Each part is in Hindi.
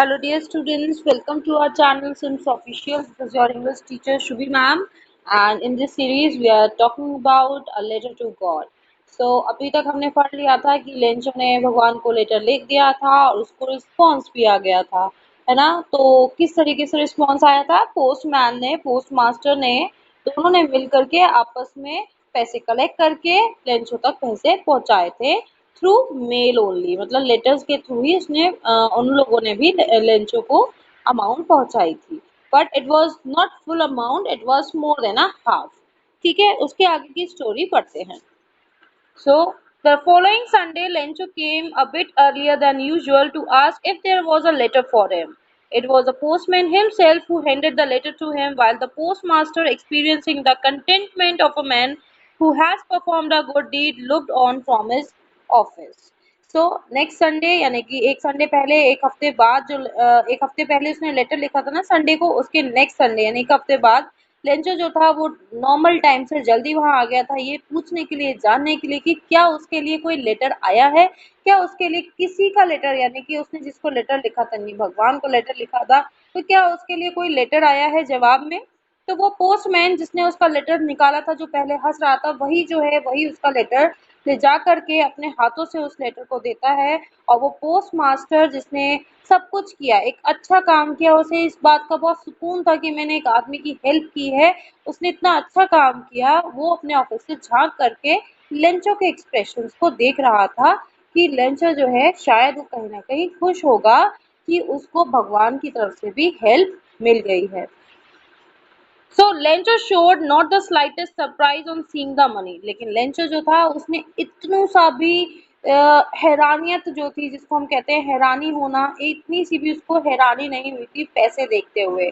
Hello dear students, welcome to our channel Sims Official. This is your English teacher Shubhi ma'am, and in this series we are talking about a letter to God. So अभी तक हमने पढ़ लिया था कि लेंचो ने भगवान को लेटर लिख दिया था और उसको रिस्पॉन्स भी आ गया था, है ना। तो किस तरीके से रिस्पॉन्स आया था? पोस्टमैन ने, पोस्टमास्टर ने, दोनों ने मिल करके आपस में पैसे कलेक्ट करके लेंचो तक पैसे पहुंचाए थे थ्रू मेल ओनली, मतलब लेटर्स के थ्रू ही उसने उन लोगों ने भी लेंचो को अमाउंट पहुंचाई थी। But it was not full amount, it was more than a half. ठीक है, उसके आगे की स्टोरी पढ़ते हैं। So the following Sunday, Lencho came a bit earlier than usual to ask if there was a letter for him. It was the postman himself who handed the letter to him, while the postmaster, experiencing the contentment of a man who has performed a good deed, looked on from his office. So next Sunday, यानी कि एक संडे पहले, एक हफ्ते बाद, जो एक हफ्ते पहले उसने लेटर लिखा था ना संडे को, उसके नेक्स्ट संडे यानी एक हफ्ते बाद लेंचो जो था वो नॉर्मल टाइम से जल्दी वहां आ गया था, ये पूछने के लिए, जानने के लिए कि क्या उसके लिए कोई लेटर आया है, क्या उसके लिए किसी का लेटर, यानी कि उसने जिसको लेटर लिखा था, नहीं भगवान को लेटर लिखा था, तो क्या उसके लिए कोई लेटर आया है जवाब में। तो वो पोस्टमैन जिसने उसका लेटर निकाला था, जो पहले हंस रहा था, वही जो है वही उसका लेटर ले जा करके अपने हाथों से उस लेटर को देता है। और वो पोस्ट मास्टर जिसने सब कुछ किया, एक अच्छा काम किया, उसे इस बात का बहुत सुकून था कि मैंने एक आदमी की हेल्प की है, उसने इतना अच्छा काम किया, वो अपने ऑफिस से झांक करके लेंचो के एक्सप्रेशंस को देख रहा था कि लेंचो जो है शायद वो कहीं ना कहीं खुश होगा कि उसको भगवान की तरफ से भी हेल्प मिल गई है। So Lencho showed not the slightest surprise on seeing the money, लेकिन लेंचो जो था उसने इतनू सा भी हैरानियत जो थी, जिसको हम कहते हैं हैरानी होना, इतनी सी भी उसको हैरानी नहीं हुई थी पैसे देखते हुए।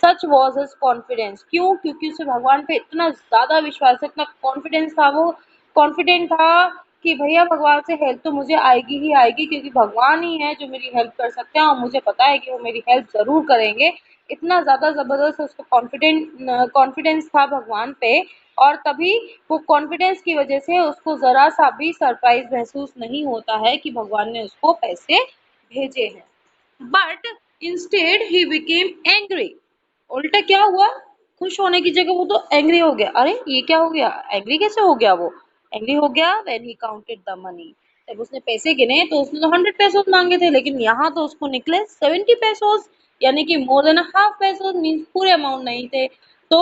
सच वॉज हिज कॉन्फिडेंस, क्यों? क्योंकि उसे भगवान पे इतना ज्यादा विश्वास, इतना कॉन्फिडेंस था, वो कॉन्फिडेंट था कि भैया भगवान से हेल्प तो मुझे आएगी ही आएगी, क्योंकि भगवान ही है जो मेरी हेल्प कर सकते हैं और मुझे पता है कि वो मेरी हेल्प जरूर करेंगे। इतना ज्यादा जबरदस्त उसको कॉन्फिडेंस था भगवान पे, और तभी वो कॉन्फिडेंस की वजह से उसको जरा सा भी सरप्राइज महसूस नहीं होता है कि भगवान ने उसको पैसे भेजे हैं। But instead he became angry, उल्टा क्या हुआ? खुश होने की जगह वो तो एंग्री हो गया। अरे ये क्या हो गया? एंग्री कैसे हो गया? वो एंग्री हो गया when he counted the money, जब उसने पैसे गिने तो उसने तो 100 पैसे मांगे थे, लेकिन यहाँ तो उसको निकले 70 पैसे, यानी कि मोर देन हाफ पैसे, मीन्स पूरे अमाउंट नहीं थे। तो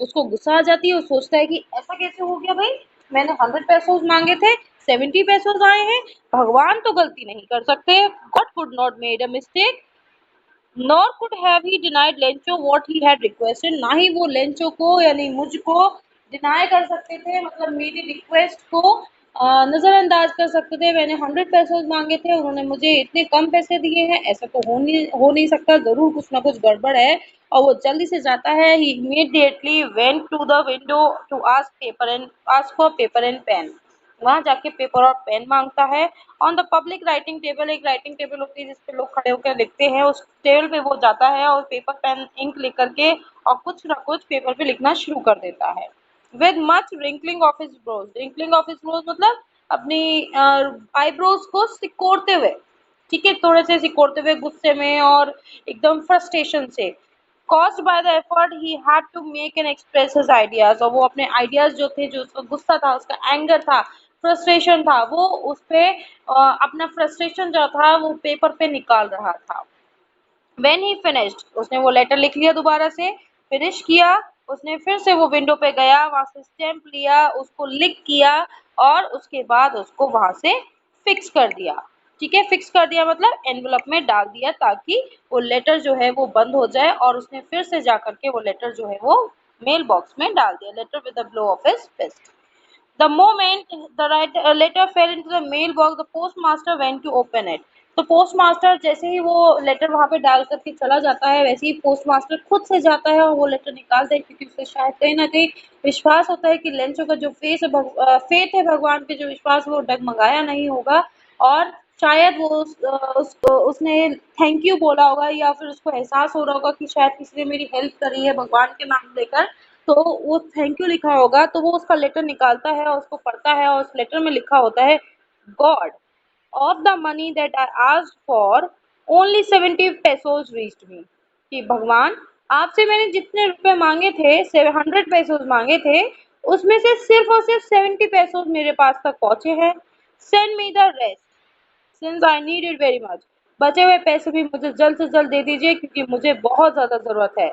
उसको गुस्सा आ जाती है, वो सोचता है कि ऐसा कैसे हो गया भाई, मैंने 100 पैसे मांगे थे, 70 पैसे आए हैं, भगवान तो गलती नहीं कर सकते, God could not made a mistake, nor could have he denied Lencho what he had requested, ना ही वो लेंचो को यानी मुझको डिनाई कर सकते थे, मतलब मेरी रिक्वेस्ट को नजरअंदाज कर सकते थे। मैंने 100 पैसे मांगे थे, उन्होंने मुझे इतने कम पैसे दिए हैं, ऐसा तो हो नहीं सकता, जरूर कुछ ना कुछ गड़बड़ है। और वो जल्दी से जाता है, he immediately went to the window to ask for paper and pen, वहां जाके पेपर और पेन मांगता है। On the public writing table, एक राइटिंग टेबल होती है जिसपे लोग खड़े होकर लिखते हैं, उस टेबल पे वो जाता है और पेपर पेन इंक लिख करके और कुछ ना कुछ पेपर पे लिखना शुरू कर देता है। With much wrinkling of his brows, wrinkling of his brows मतलब अपनी आईब्रोज को सिकोड़ते हुए, ठीक है, थोड़े से सिकोड़ते हुए, गुस्से में और एकदम फ्रस्ट्रेशन से। caused by the effort he had to make and express his ideas, और वो अपने आइडियाज जो थे, जो उसका गुस्सा था, उसका एंगर था, फ्रस्ट्रेशन था, वो उस पे अपना फ्रस्ट्रेशन जो था वो पेपर पे निकाल रहा था। When he finished, उसने वो लेटर लिख लिया, दोबारा से फिनिश किया, उसने फिर से वो विंडो पे गया, वहां से स्टैम्प लिया, उसको लिक किया और उसके बाद उसको वहां से फिक्स कर दिया। ठीक है, फिक्स कर दिया मतलब एनवलप में डाल दिया, ताकि वो लेटर जो है वो बंद हो जाए, और उसने फिर से जा करके वो लेटर जो है वो मेल बॉक्स में डाल दिया, letter with the blow of his fist. The moment the letter fell into the mailbox, the postmaster went to open it. तो पोस्टमास्टर जैसे ही वो लेटर वहां पे डाल करके चला जाता है, वैसे ही पोस्टमास्टर खुद से जाता है और वो लेटर निकालता है, क्योंकि उसे शायद कहीं ना कहीं विश्वास होता है कि लेंचो का जो फेथ है भगवान पे, जो विश्वास वो डगमगाया नहीं होगा, और शायद वो उसने थैंक यू बोला होगा, या फिर उसको एहसास हो रहा होगा कि शायद किसी ने मेरी हेल्प करी है भगवान के नाम लेकर, तो वो थैंक यू लिखा होगा। तो वो उसका लेटर निकालता है और उसको पढ़ता है, और उस लेटर में लिखा होता है, God, of the money that I asked for, only 70 pesos reached me। कि भगवान, आपसे मैंने जितने रुपए मांगे थे, 700 pesos मांगे थे, उसमें से सिर्फ और सिर्फ 70 pesos मेरे पास तक पहुंचे हैं। Send me the rest since I need it very much. बचे हुए पैसे भी मुझे जल्द से जल्द दे दीजिए क्योंकि मुझे बहुत ज्यादा जरूरत है।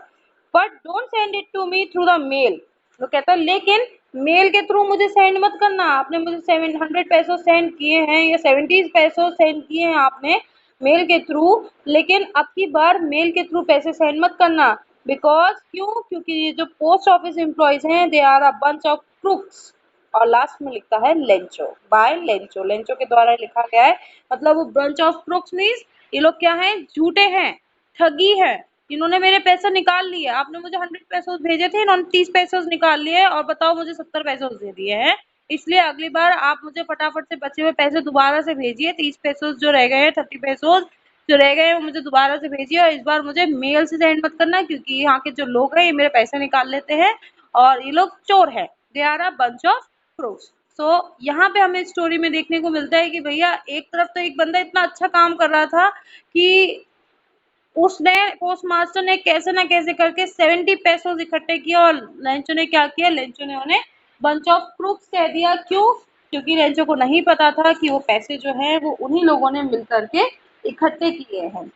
But don't send it to me through the mail. वो कहता है लेकिन मेल के थ्रू मुझे सेंड मत करना। आपने मुझे 700 पैसो सेंड किए हैं या 70 पैसो सेंड किए हैं आपने मेल के थ्रू, लेकिन अब की बार मेल के थ्रू पैसे सेंड मत करना। बिकॉज क्यों? क्योंकि ये जो पोस्ट ऑफिस एम्प्लॉयज हैं they are a bunch of crooks. और लास्ट में लिखता है लेंचो, बाय लेंचो, लेंचो के द्वारा लिखा गया है। मतलब वो ब्रंच ऑफ क्रूक्स मीन्स ये लोग क्या हैं? झूठे हैं, ठगी है। इन्होंने मेरे पैसे निकाल लिए। आपने मुझे 100 पैसे भेजे थे, इन्होंने 30 पैसे निकाल लिए और बताओ मुझे 70 पैसे दे दिए हैं। इसलिए अगली बार आप मुझे फटाफट से बचे हुए पैसे दोबारा से भेजिए। 30 पैसे जो रह गए हैं, 30 पैसे जो रह गए हैं वो मुझे दोबारा से भेजिए। और इस बार मुझे मेल से सेंड मत करना क्योंकि यहाँ के जो लोग हैं ये मेरे पैसे निकाल लेते हैं और ये लोग चोर है। They are a bunch of crooks. So यहाँ पे हमें स्टोरी में देखने को मिलता है कि भैया एक तरफ तो एक बंदा इतना अच्छा काम कर रहा था कि उसने पोस्ट मास्टर ने कैसे ना कैसे करके 70 पैसे इकट्ठे किए और लेंचो ने क्या किया? लेंचो ने उन्हें बंच ऑफ क्रूक्स कह दिया। क्यों? क्योंकि लेंचो को नहीं पता था कि वो पैसे जो हैं वो उन्हीं लोगों ने मिल करके इकट्ठे किए हैं।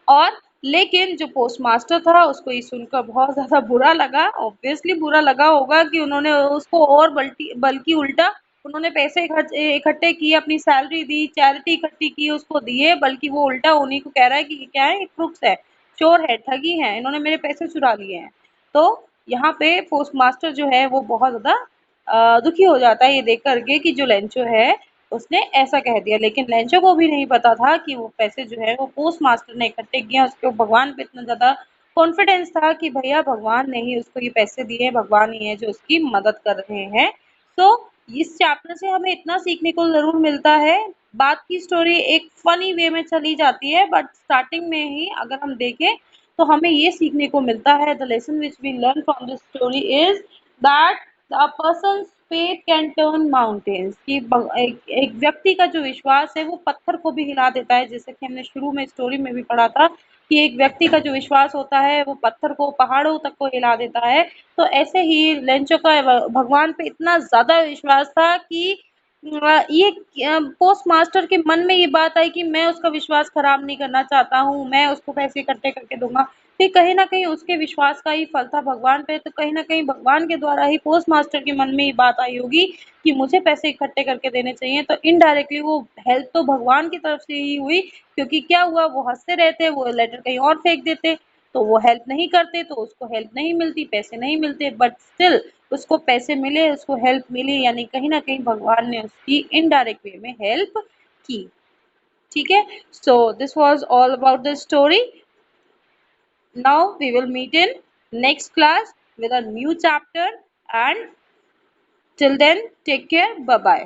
और लेकिन जो पोस्ट मास्टर था उसको ये सुनकर बहुत ज्यादा बुरा लगा। ऑब्वियसली बुरा लगा होगा कि उन्होंने उसको और बल्कि उल्टा उन्होंने पैसे इकट्ठे किए, अपनी सैलरी दी, चैरिटी इकट्ठी की, उसको दिए, बल्कि वो उल्टा उन्हीं को कह रहा है कि ये क्या है? ये क्रूक्स है, चोर है, ठगी है, इन्होंने मेरे पैसे चुरा लिए हैं। तो यहाँ पे पोस्ट मास्टर जो है वो बहुत ज्यादा दुखी हो जाता है ये देख करके कि जो लेंचो है उसने ऐसा कह दिया। लेकिन लेंचो को भी नहीं पता था कि वो पैसे जो है वो पोस्ट मास्टर ने इकट्ठे किए हैं। उसके भगवान पे इतना ज्यादा कॉन्फिडेंस था कि भैया भगवान ने ही उसको ये पैसे दिए हैं, भगवान ही है जो उसकी मदद कर रहे हैं। तो इस चैप्टर से हमें इतना सीखने को जरूर मिलता है। बात की स्टोरी एक फनी वे में चली जाती है बट स्टार्टिंग में ही अगर हम देखें तो हमें ये सीखने को मिलता है, the lesson which we learn from this story is that a person's faith can turn mountains। कि एक व्यक्ति का जो विश्वास है वो पत्थर को भी हिला देता है। जैसे कि हमने शुरू में स्टोरी में भी पढ़ा था कि एक व्यक्ति का जो विश्वास होता है वो पत्थर को, पहाड़ों तक को हिला देता है। तो ऐसे ही लेंचो का भगवान पे इतना ज्यादा विश्वास था कि ये पोस्ट मास्टर के मन में ये बात आई कि मैं उसका विश्वास खराब नहीं करना चाहता हूँ, मैं उसको पैसे इकट्ठे करके दूंगा। फिर कहीं ना कहीं उसके विश्वास का ही फल था भगवान पे। तो कहीं ना कहीं भगवान के द्वारा ही पोस्ट मास्टर के मन में ये बात आई होगी कि मुझे पैसे इकट्ठे करके देने चाहिए। तो इनडायरेक्टली वो हेल्प तो भगवान की तरफ से ही हुई क्योंकि क्या हुआ? वो हंसते रहते, वो लेटर कहीं और फेंक देते, तो वो हेल्प नहीं करते, तो उसको हेल्प नहीं मिलती, पैसे नहीं मिलते। बट स्टिल उसको पैसे मिले, उसको हेल्प मिली, यानी कहीं ना कहीं भगवान ने उसकी इनडायरेक्ट वे में हेल्प की। ठीक है। So this was all about the story. Now we will meet in next class with a new chapter, and till then take care. Bye bye.